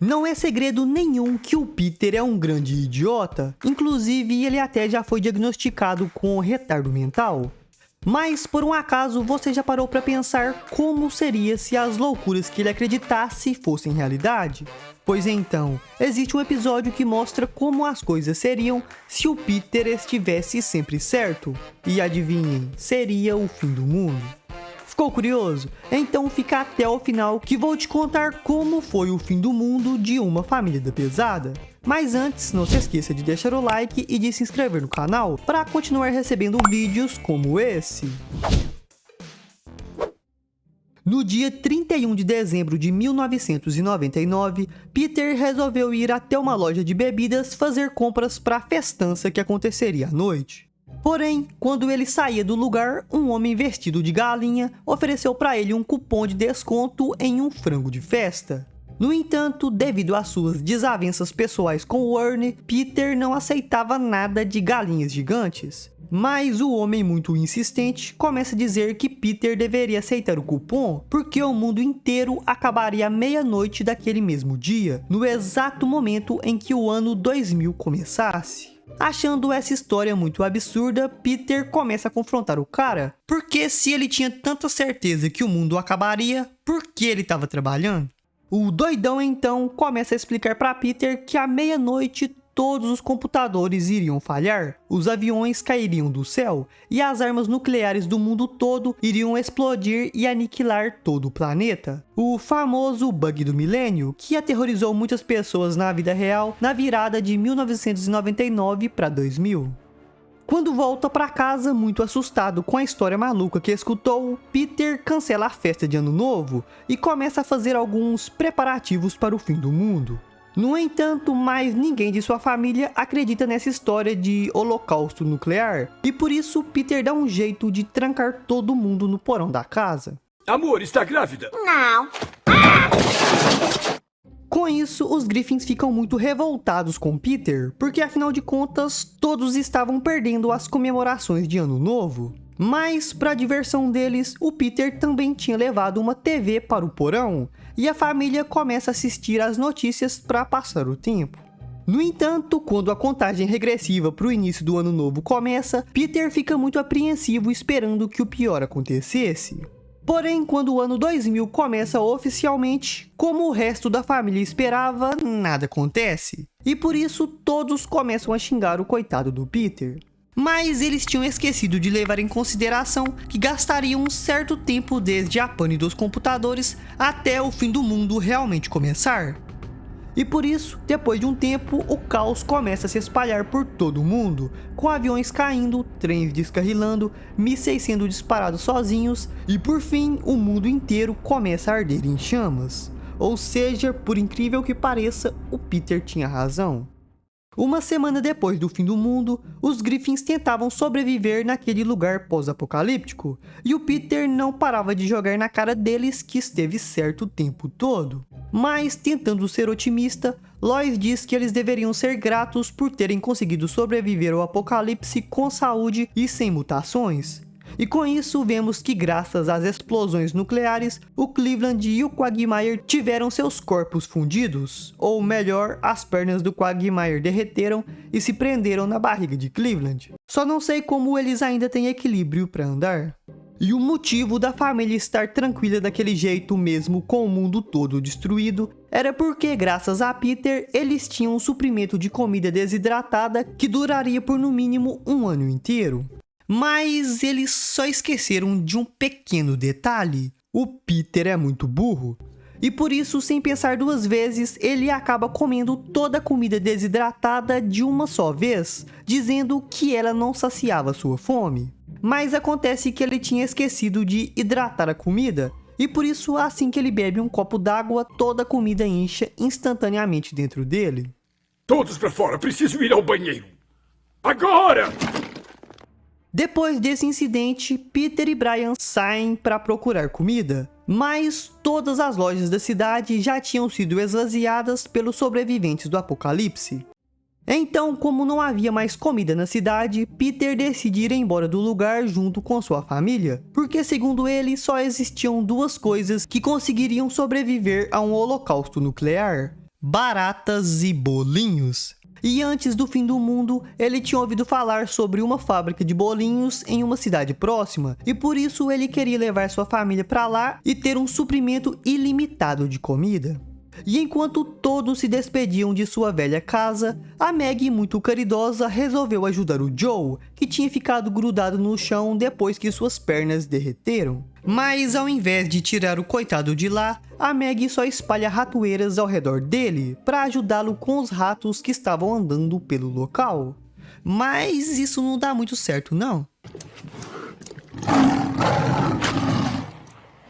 Não é segredo nenhum que o Peter é um grande idiota, inclusive ele até já foi diagnosticado com retardo mental. Mas por um acaso você já parou para pensar como seria se as loucuras que ele acreditasse fossem realidade? Pois então, existe um episódio que mostra como as coisas seriam se o Peter estivesse sempre certo. E adivinhem, seria o fim do mundo. Ficou curioso? Então fica até o final que vou te contar como foi o fim do mundo de uma família da pesada. Mas antes, não se esqueça de deixar o like e de se inscrever no canal para continuar recebendo vídeos como esse. No dia 31 de dezembro de 1999, Peter resolveu ir até uma loja de bebidas fazer compras para a festança que aconteceria à noite. Porém, quando ele saía do lugar, um homem vestido de galinha ofereceu para ele um cupom de desconto em um frango de festa. No entanto, devido às suas desavenças pessoais com Ernie, Peter não aceitava nada de galinhas gigantes. Mas o homem muito insistente começa a dizer que Peter deveria aceitar o cupom porque o mundo inteiro acabaria à meia-noite daquele mesmo dia, no exato momento em que o ano 2000 começasse. Achando essa história muito absurda, Peter começa a confrontar o cara, porque se ele tinha tanta certeza que o mundo acabaria, por que ele estava trabalhando? O doidão então começa a explicar para Peter que à meia-noite todos os computadores iriam falhar, os aviões cairiam do céu e as armas nucleares do mundo todo iriam explodir e aniquilar todo o planeta. O famoso bug do milênio, que aterrorizou muitas pessoas na vida real na virada de 1999 para 2000. Quando volta para casa muito assustado com a história maluca que escutou, Peter cancela a festa de ano novo e começa a fazer alguns preparativos para o fim do mundo. No entanto, mais ninguém de sua família acredita nessa história de holocausto nuclear, e por isso Peter dá um jeito de trancar todo mundo no porão da casa. Amor, está grávida? Não. Com isso, os Griffins ficam muito revoltados com Peter, porque afinal de contas, todos estavam perdendo as comemorações de Ano Novo. Mas, para diversão deles, o Peter também tinha levado uma TV para o porão, e a família começa a assistir às notícias para passar o tempo. No entanto, quando a contagem regressiva para o início do ano novo começa, Peter fica muito apreensivo esperando que o pior acontecesse. Porém, quando o ano 2000 começa oficialmente, como o resto da família esperava, nada acontece. E por isso todos começam a xingar o coitado do Peter. Mas eles tinham esquecido de levar em consideração que gastariam um certo tempo desde a pane dos computadores até o fim do mundo realmente começar. E por isso, depois de um tempo, o caos começa a se espalhar por todo o mundo, com aviões caindo, trens descarrilando, mísseis sendo disparados sozinhos e por fim, o mundo inteiro começa a arder em chamas. Ou seja, por incrível que pareça, o Peter tinha razão. Uma semana depois do fim do mundo, os Griffins tentavam sobreviver naquele lugar pós-apocalíptico, e o Peter não parava de jogar na cara deles que esteve certo o tempo todo. Mas, tentando ser otimista, Lois diz que eles deveriam ser gratos por terem conseguido sobreviver ao apocalipse com saúde e sem mutações. E com isso vemos que graças às explosões nucleares, o Cleveland e o Quagmire tiveram seus corpos fundidos, ou melhor, as pernas do Quagmire derreteram e se prenderam na barriga de Cleveland. Só não sei como eles ainda têm equilíbrio para andar. E o motivo da família estar tranquila daquele jeito mesmo com o mundo todo destruído era porque, graças a Peter, eles tinham um suprimento de comida desidratada que duraria por no mínimo um ano inteiro. Mas eles só esqueceram de um pequeno detalhe: o Peter é muito burro. E por isso, sem pensar duas vezes, ele acaba comendo toda a comida desidratada de uma só vez, dizendo que ela não saciava sua fome. Mas acontece que ele tinha esquecido de hidratar a comida, e por isso, assim que ele bebe um copo d'água, toda a comida incha instantaneamente dentro dele. Todos pra fora, preciso ir ao banheiro. Agora! Depois desse incidente, Peter e Brian saem para procurar comida, mas todas as lojas da cidade já tinham sido esvaziadas pelos sobreviventes do apocalipse. Então, como não havia mais comida na cidade, Peter decide ir embora do lugar junto com sua família, porque segundo ele só existiam duas coisas que conseguiriam sobreviver a um holocausto nuclear: baratas e bolinhos. E antes do fim do mundo, ele tinha ouvido falar sobre uma fábrica de bolinhos em uma cidade próxima, e por isso ele queria levar sua família para lá e ter um suprimento ilimitado de comida. E enquanto todos se despediam de sua velha casa, a Maggie, muito caridosa, resolveu ajudar o Joe, que tinha ficado grudado no chão depois que suas pernas derreteram. Mas ao invés de tirar o coitado de lá, a Maggie só espalha ratoeiras ao redor dele para ajudá-lo com os ratos que estavam andando pelo local. Mas isso não dá muito certo, não.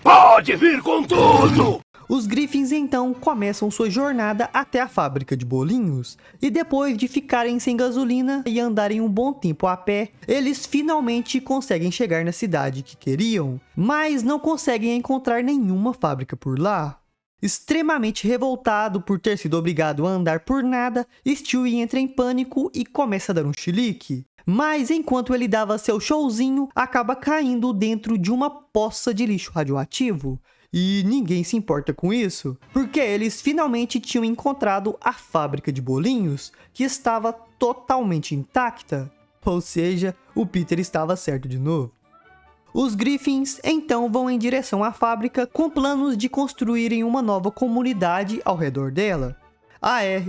Pode vir com tudo! Os Griffins então começam sua jornada até a fábrica de bolinhos, e depois de ficarem sem gasolina e andarem um bom tempo a pé, eles finalmente conseguem chegar na cidade que queriam, mas não conseguem encontrar nenhuma fábrica por lá. Extremamente revoltado por ter sido obrigado a andar por nada, Stewie entra em pânico e começa a dar um chilique. Mas enquanto ele dava seu showzinho, acaba caindo dentro de uma poça de lixo radioativo. E ninguém se importa com isso, porque eles finalmente tinham encontrado a fábrica de bolinhos, que estava totalmente intacta. Ou seja, o Peter estava certo de novo. Os Griffins então vão em direção à fábrica com planos de construírem uma nova comunidade ao redor dela.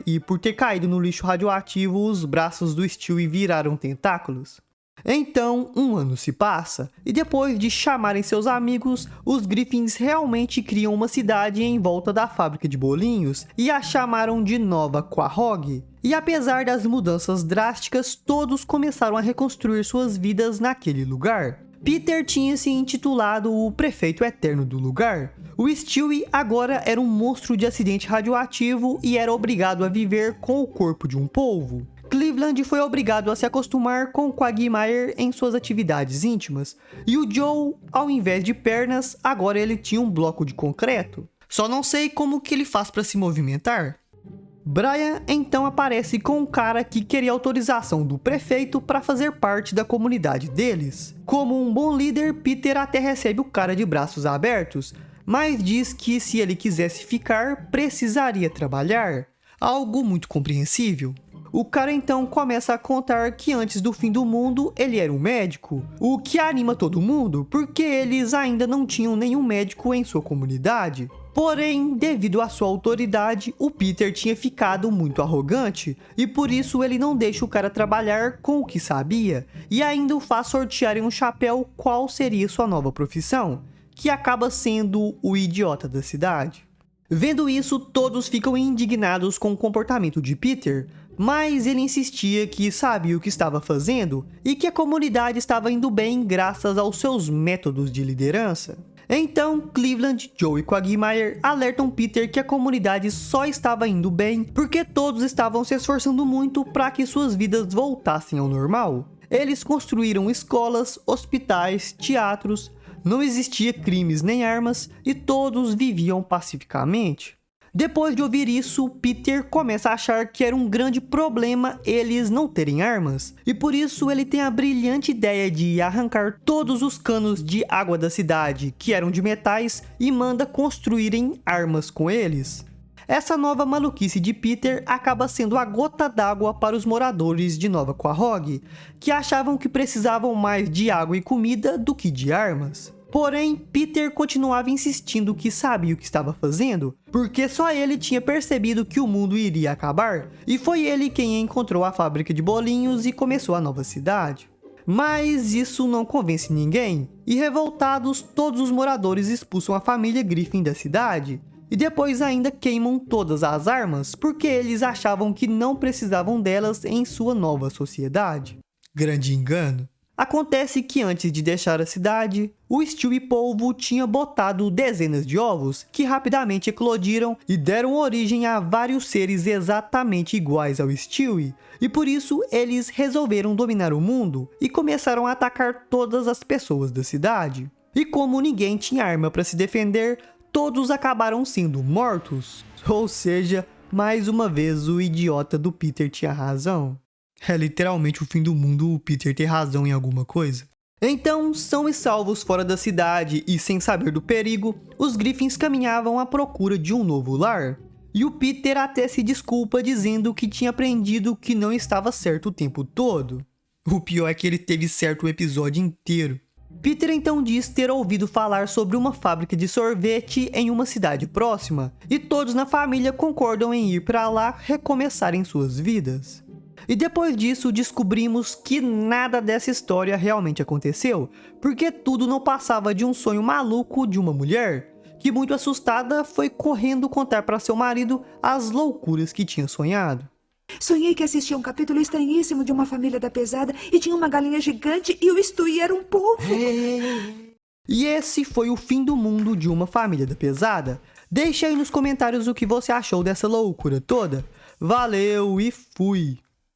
E por ter caído no lixo radioativo, os braços do Stewie viraram tentáculos. Então, um ano se passa, e depois de chamarem seus amigos, os Griffins realmente criam uma cidade em volta da fábrica de bolinhos e a chamaram de Nova Quahog. E apesar das mudanças drásticas, todos começaram a reconstruir suas vidas naquele lugar. Peter tinha se intitulado o prefeito eterno do lugar. O Stewie agora era um monstro de acidente radioativo e era obrigado a viver com o corpo de um polvo. Cleveland foi obrigado a se acostumar com Quagmire em suas atividades íntimas, e o Joe, ao invés de pernas, agora ele tinha um bloco de concreto. Só não sei como que ele faz para se movimentar. Brian então aparece com um cara que queria autorização do prefeito para fazer parte da comunidade deles. Como um bom líder, Peter até recebe o cara de braços abertos, mas diz que se ele quisesse ficar, precisaria trabalhar. Algo muito compreensível. O cara então começa a contar que antes do fim do mundo ele era um médico, o que anima todo mundo porque eles ainda não tinham nenhum médico em sua comunidade. Porém, devido à sua autoridade, o Peter tinha ficado muito arrogante e por isso ele não deixa o cara trabalhar com o que sabia e ainda o faz sortear em um chapéu qual seria sua nova profissão, que acaba sendo o idiota da cidade. Vendo isso, todos ficam indignados com o comportamento de Peter, mas ele insistia que sabia o que estava fazendo e que a comunidade estava indo bem graças aos seus métodos de liderança. Então, Cleveland, Joe e Quagmire alertam Peter que a comunidade só estava indo bem porque todos estavam se esforçando muito para que suas vidas voltassem ao normal. Eles construíram escolas, hospitais, teatros, não existia crimes nem armas e todos viviam pacificamente. Depois de ouvir isso, Peter começa a achar que era um grande problema eles não terem armas, e por isso ele tem a brilhante ideia de arrancar todos os canos de água da cidade, que eram de metais, e manda construírem armas com eles. Essa nova maluquice de Peter acaba sendo a gota d'água para os moradores de Nova Quahog, que achavam que precisavam mais de água e comida do que de armas. Porém, Peter continuava insistindo que sabia o que estava fazendo, porque só ele tinha percebido que o mundo iria acabar, e foi ele quem encontrou a fábrica de bolinhos e começou a nova cidade. Mas isso não convence ninguém, e revoltados, todos os moradores expulsam a família Griffin da cidade, e depois ainda queimam todas as armas, porque eles achavam que não precisavam delas em sua nova sociedade. Grande engano. Acontece que antes de deixar a cidade, o Stewie polvo tinha botado dezenas de ovos que rapidamente eclodiram e deram origem a vários seres exatamente iguais ao Stewie, e por isso eles resolveram dominar o mundo e começaram a atacar todas as pessoas da cidade. E como ninguém tinha arma para se defender, todos acabaram sendo mortos. Ou seja, mais uma vez o idiota do Peter tinha razão. É literalmente o fim do mundo o Peter ter razão em alguma coisa. Então, são e salvos fora da cidade e sem saber do perigo, os Griffins caminhavam à procura de um novo lar. E o Peter até se desculpa dizendo que tinha aprendido que não estava certo o tempo todo. O pior é que ele teve certo o episódio inteiro. Peter então diz ter ouvido falar sobre uma fábrica de sorvete em uma cidade próxima, e todos na família concordam em ir para lá recomeçarem suas vidas. E depois disso descobrimos que nada dessa história realmente aconteceu, porque tudo não passava de um sonho maluco de uma mulher, que muito assustada foi correndo contar para seu marido as loucuras que tinha sonhado. Sonhei que assistia um capítulo estranhíssimo de uma família da pesada e tinha uma galinha gigante e o Stewie era um polvo. E esse foi o fim do mundo de uma família da pesada. Deixa aí nos comentários o que você achou dessa loucura toda. Valeu e fui!